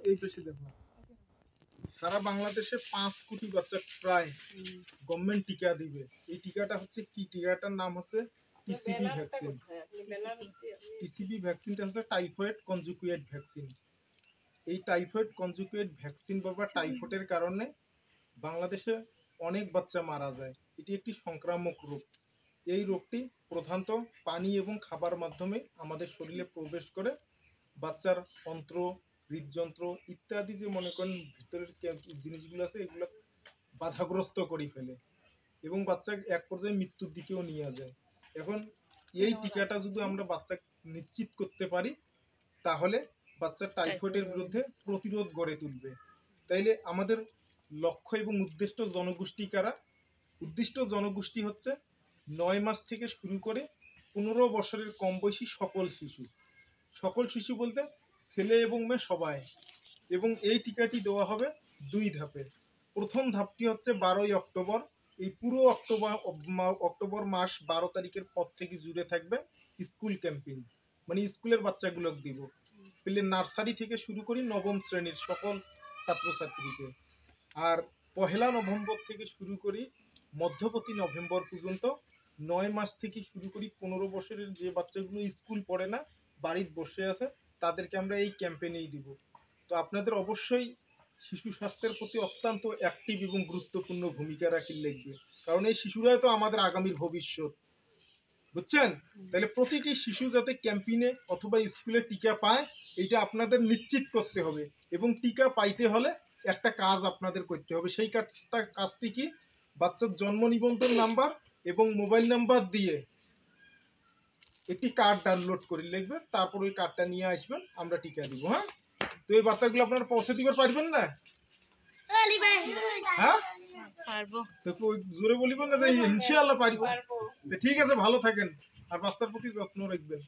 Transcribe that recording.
এই পেশে দেখো সারা বাংলাদেশে 5 কোটি বাচ্চা প্রায় গভর্নমেন্ট টিকা দিবে। এই টিকাটা হচ্ছে কি, টিকাটার নাম হচ্ছে টিসিবি ভ্যাকসিন। টিসিবি ভ্যাকসিনটা হচ্ছে টাইফয়েড কনজুগেট ভ্যাকসিন। এই টাইফয়েড কনজুগেট ভ্যাকসিন বা টাইফয়েডের কারণে বাংলাদেশে অনেক বাচ্চা মারা যায়। এটি একটি সংক্রামক রোগ। এই রোগটি প্রধানত পানি এবং খাবার মাধ্যমে আমাদের শরীরে প্রবেশ করে বাচ্চার অন্ত্র, হৃদযন্ত্র ইত্যাদি যে মনে করেন ভিতরের জিনিসগুলো আছে এগুলো বাধাগ্রস্ত করে ফেলে এবং বাচ্চা এক পর্যায়ে মৃত্যুর দিকেও নিয়ে যায়। এখন এই টিকাটা যদি আমরা বাচ্চা নিশ্চিত করতে পারি তাহলে বাচ্চার টাইফয়েডের বিরুদ্ধে প্রতিরোধ গড়ে তুলবে। তাইলে আমাদের লক্ষ্য এবং উদ্দিষ্ট জনগোষ্ঠী কারা? উদ্দিষ্ট জনগোষ্ঠী হচ্ছে 9 মাস থেকে শুরু করে 15 বছরের কম বয়সী সকল শিশু। সকল শিশু বলতে ছেলে এবং মেয়ে সবাই। এবং এই টিকাটি দেওয়া হবে 2 ধাপে। প্রথম ধাপটি হচ্ছে 12ই অক্টোবর। এই পুরো অক্টোবর মাস 12 তারিখের পর থেকে জুড়ে থাকবে স্কুল ক্যাম্পিং, মানে স্কুলের বাচ্চাগুলোকে দিব। প্লে নার্সারি থেকে শুরু করি নবম শ্রেণীর সকল ছাত্রছাত্রীকে। আর 1 নভেম্বর থেকে শুরু করি মধ্যবর্তী নভেম্বর পর্যন্ত 9 মাস থেকে শুরু করি 15 বছরের যে বাচ্চাগুলো স্কুল পড়ে না, বাড়িতে বসে আছে, তাদেরকে আমরা এই ক্যাম্পেইনেই দিব। তো আপনাদের অবশ্যই শিশু স্বাস্থ্যের প্রতি অত্যন্ত অ্যাক্টিভ এবং গুরুত্বপূর্ণ ভূমিকা রাখি লিখবে, কারণ এই শিশুরাই তো আমাদের আগামীর ভবিষ্যৎ, বুঝছেন? তাহলে প্রতিটি শিশু যাতে ক্যাম্পেইনে অথবা স্কুলে টিকা পায় এইটা আপনাদের নিশ্চিত করতে হবে। এবং টিকা পাইতে হলে একটা কাজ আপনাদের করতে হবে। সেই কাজটি কি? বাচ্চার জন্ম নিবন্ধন নাম্বার এবং মোবাইল নাম্বার দিয়ে একটি কার্ড ডাউনলোড করে লিখবেন, তারপর ওই কার্ডটা নিয়ে আসবেন, আমরা টিকা দিব। হ্যাঁ, তো এই বার্তাগুলো আপনারা পৌঁছে দিতে পারবেন না? হ্যাঁ পারবো, তো জোরে বলিবেন না যে ইনশাআল্লাহ পারবো। ঠিক আছে, ভালো থাকেন আর বাচ্চার প্রতি যত্ন রাখবেন।